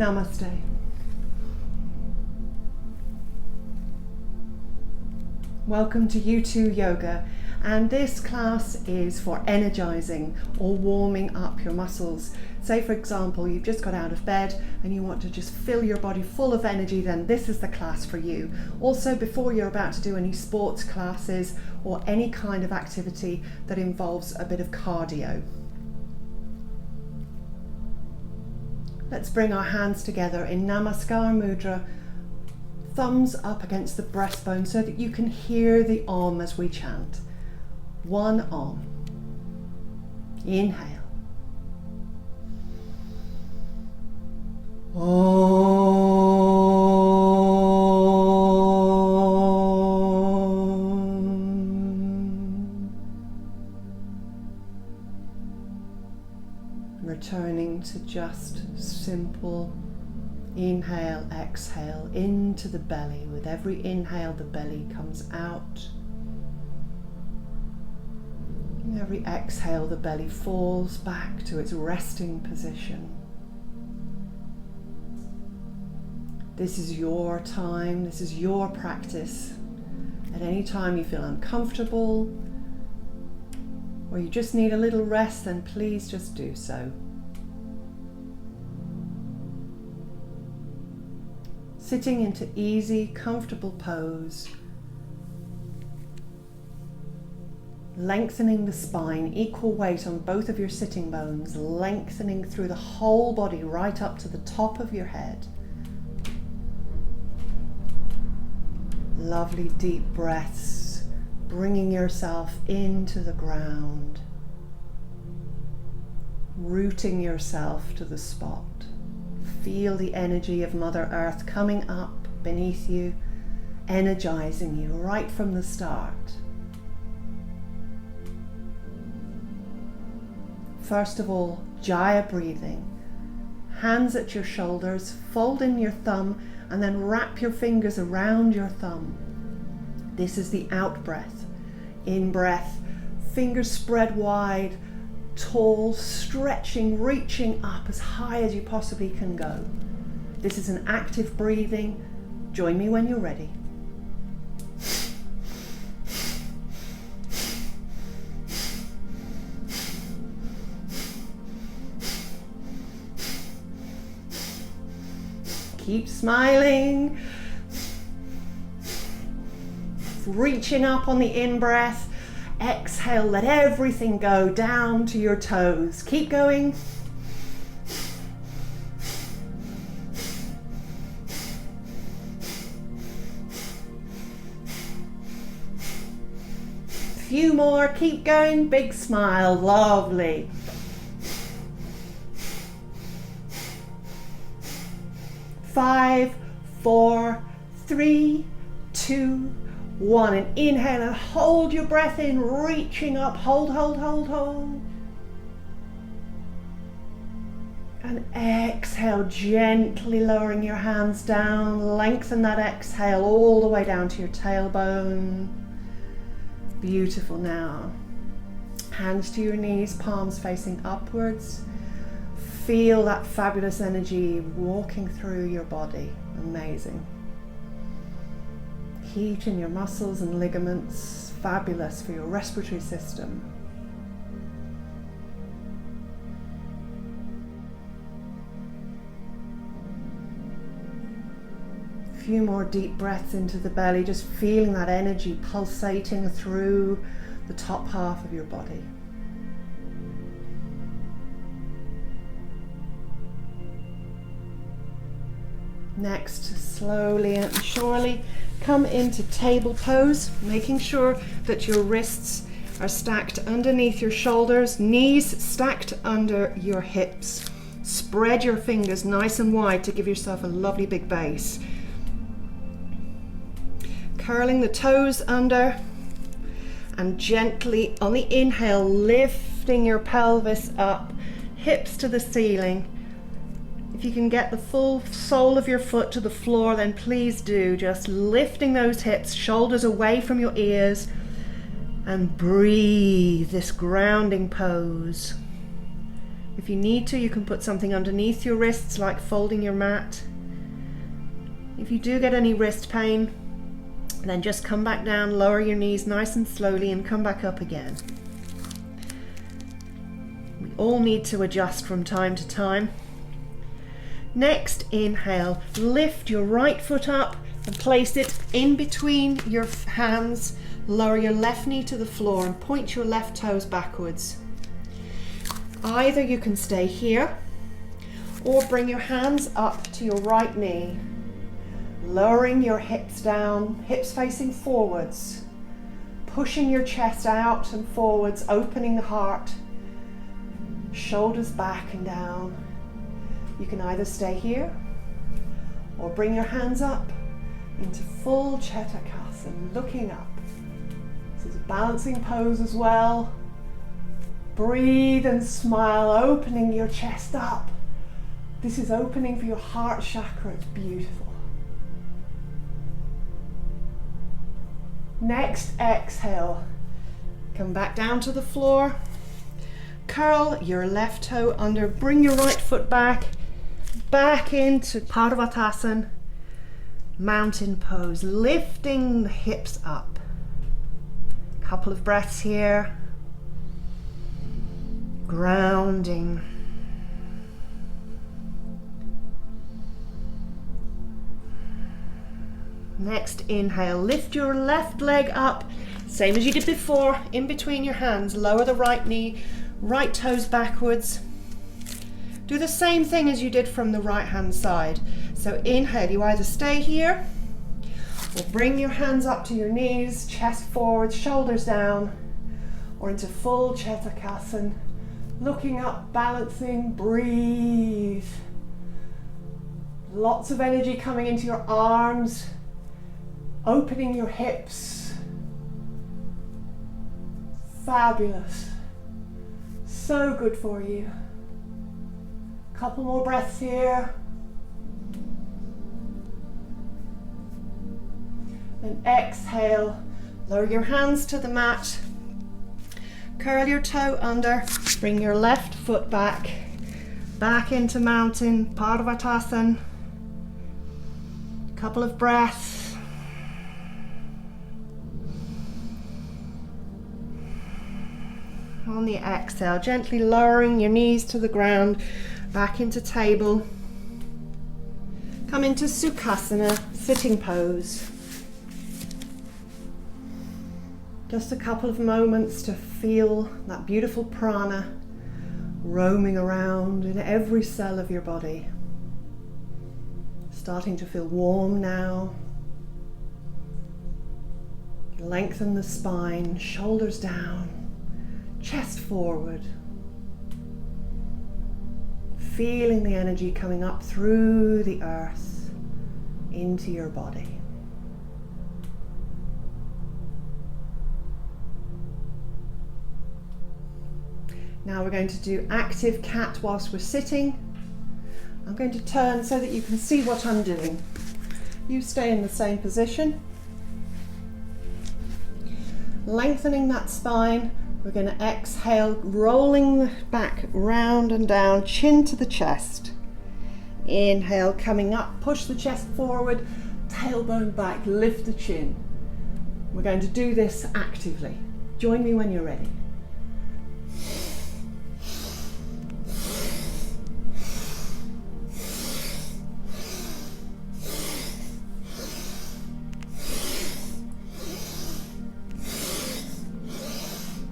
Namaste. Welcome to U2 Yoga, and this class is for energizing or warming up your muscles. Say for example you've just got out of bed and you want to just fill your body full of energy, then this is the class for you. Also, before you're about to do any sports classes or any kind of activity that involves a bit of cardio. Let's bring our hands together in Namaskar Mudra, thumbs up against the breastbone so that you can hear the Om as we chant. One Om. Inhale. Returning to just simple inhale, exhale into the belly. With every inhale, the belly comes out. And every exhale, the belly falls back to its resting position. This is your time, this is your practice. At any time you feel uncomfortable or you just need a little rest, then please just do so. Sitting into easy, comfortable pose. Lengthening the spine, equal weight on both of your sitting bones, lengthening through the whole body right up to the top of your head. Lovely deep breaths, bringing yourself into the ground, rooting yourself to the spot. Feel the energy of Mother Earth coming up beneath you, energizing you right from the start. First of all, Jaya breathing. Hands at your shoulders, fold in your thumb, and then wrap your fingers around your thumb. This is the out breath. In breath, fingers spread wide, tall, stretching, reaching up as high as you possibly can go. This is an active breathing. Join me when you're ready. Keep smiling. Reaching up on the in-breath. Exhale, let everything go down to your toes. Keep going. Few more, keep going. Big smile, lovely. Five, four, three, two, one. And inhale and hold your breath in, reaching up. Hold, hold, hold, hold. And exhale, gently lowering your hands down. Lengthen that exhale all the way down to your tailbone. Beautiful. Now, hands to your knees, palms facing upwards. Feel that fabulous energy walking through your body. Amazing. Heat in your muscles and ligaments. Fabulous for your respiratory system. A few more deep breaths into the belly, just feeling that energy pulsating through the top half of your body. Next, slowly and surely come into table pose, making sure that your wrists are stacked underneath your shoulders, knees stacked under your hips. Spread your fingers nice and wide to give yourself a lovely big base. Curling the toes under and gently on the inhale, lifting your pelvis up, hips to the ceiling. If you can get the full sole of your foot to the floor, then please do. Just lifting those hips, shoulders away from your ears, and breathe this grounding pose. If you need to, you can put something underneath your wrists, like folding your mat. If you do get any wrist pain, then just come back down, lower your knees nice and slowly, and come back up again. We all need to adjust from time to time. Next, inhale, lift your right foot up and place it in between your hands. Lower your left knee to the floor and point your left toes backwards. Either you can stay here or bring your hands up to your right knee, lowering your hips down, hips facing forwards, pushing your chest out and forwards, opening the heart, shoulders back and down. You can either stay here or bring your hands up into full Scattergood, looking up. This is a balancing pose as well. Breathe and smile, opening your chest up. This is opening for your heart chakra. It's beautiful. Next, exhale. Come back down to the floor. Curl your left toe under. Bring your right foot back into Pardavatasana, mountain pose, lifting the hips up. Couple of breaths here. Grounding. Next, inhale, lift your left leg up, same as you did before, in between your hands. Lower the right knee, right toes backwards. Do the same thing as you did from the right hand side. So inhale, you either stay here or bring your hands up to your knees, chest forward, shoulders down, or into full Scattergood. Looking up, balancing, breathe. Lots of energy coming into your arms, opening your hips. Fabulous. So good for you. Couple more breaths here. And exhale, lower your hands to the mat. Curl your toe under, bring your left foot back into mountain, Pardavatasana. Couple of breaths. On the exhale, gently lowering your knees to the ground, back into table. Come into Sukhasana, sitting pose. Just a couple of moments to feel that beautiful prana roaming around in every cell of your body. Starting to feel warm now. Lengthen the spine, shoulders down, chest forward. Feeling the energy coming up through the earth into your body. Now we're going to do active cat whilst we're sitting. I'm going to turn so that you can see what I'm doing. You stay in the same position. Lengthening that spine. We're going to exhale, rolling back round and down, chin to the chest. Inhale, coming up, push the chest forward, tailbone back, lift the chin. We're going to do this actively. Join me when you're ready.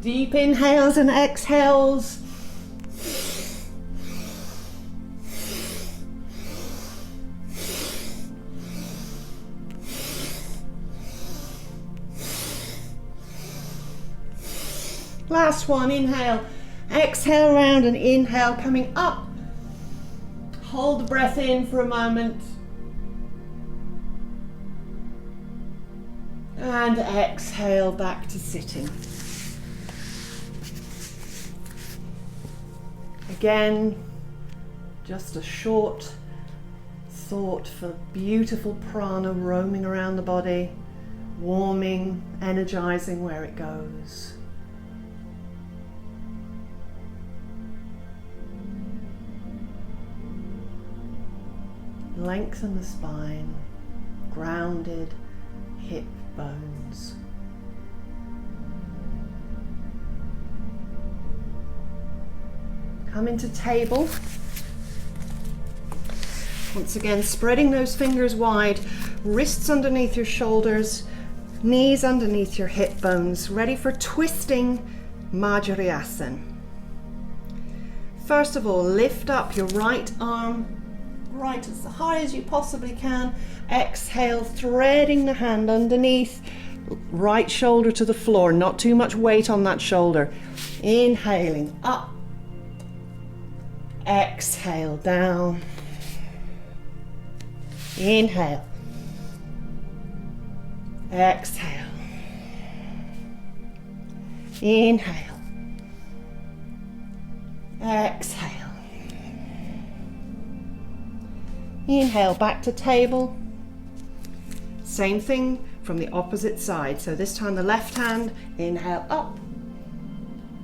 Deep inhales and exhales. Last one, inhale. Exhale round and inhale, coming up. Hold the breath in for a moment. And exhale back to sitting. Again, just a short thought for beautiful prana roaming around the body, warming, energizing where it goes. Lengthen the spine, grounded hip bones. Come into table. Once again, spreading those fingers wide, wrists underneath your shoulders, knees underneath your hip bones, ready for twisting Majariasana. First of all, lift up your right arm, right as high as you possibly can. Exhale, threading the hand underneath, right shoulder to the floor, not too much weight on that shoulder. Inhaling up, exhale down, inhale, exhale, inhale, exhale. Inhale, back to table. Same thing from the opposite side. So this time the left hand, inhale up,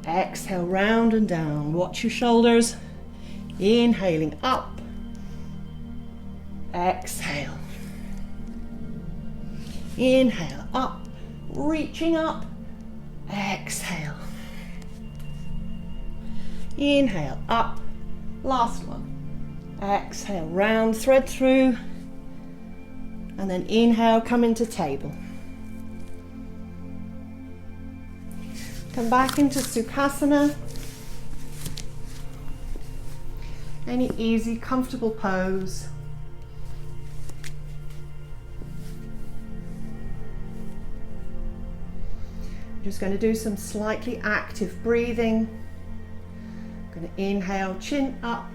exhale round and down. Watch your shoulders. Inhaling up, exhale. Inhale up, reaching up, exhale. Inhale up, last one. Exhale, round, thread through, and then inhale, come into table. Come back into Sukhasana. Any easy, comfortable pose. I'm just going to do some slightly active breathing. I'm going to inhale, chin up.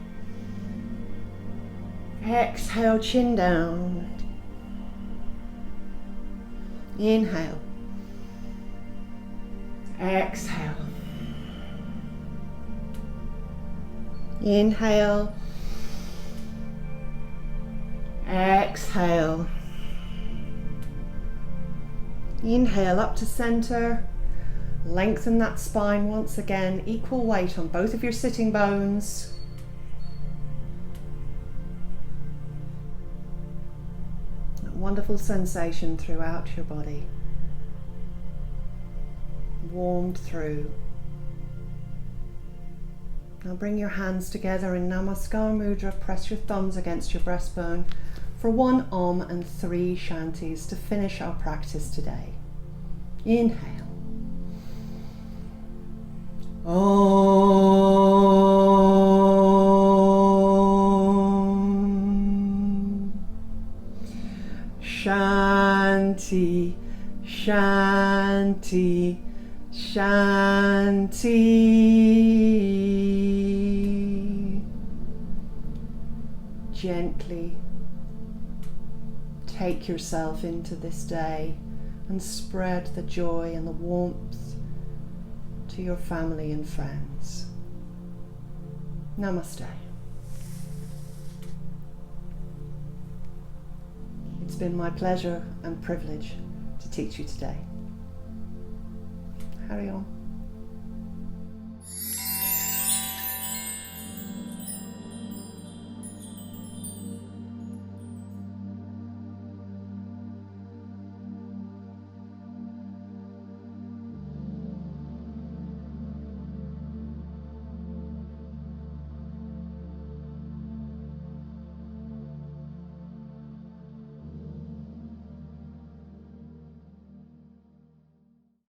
Exhale, chin down. Inhale. Exhale. Inhale. Exhale. Inhale up to center. Lengthen that spine once again. Equal weight on both of your sitting bones. Wonderful sensation throughout your body. Warmed through. Now bring your hands together in Namaskar Mudra. Press your thumbs against your breastbone for 1 Om and 3 Shantis to finish our practice today. Inhale. Om. Shanti, Shanti, Shanti. Gently take yourself into this day and spread the joy and the warmth to your family and friends. Namaste. It's been my pleasure and privilege to teach you today. Carry on.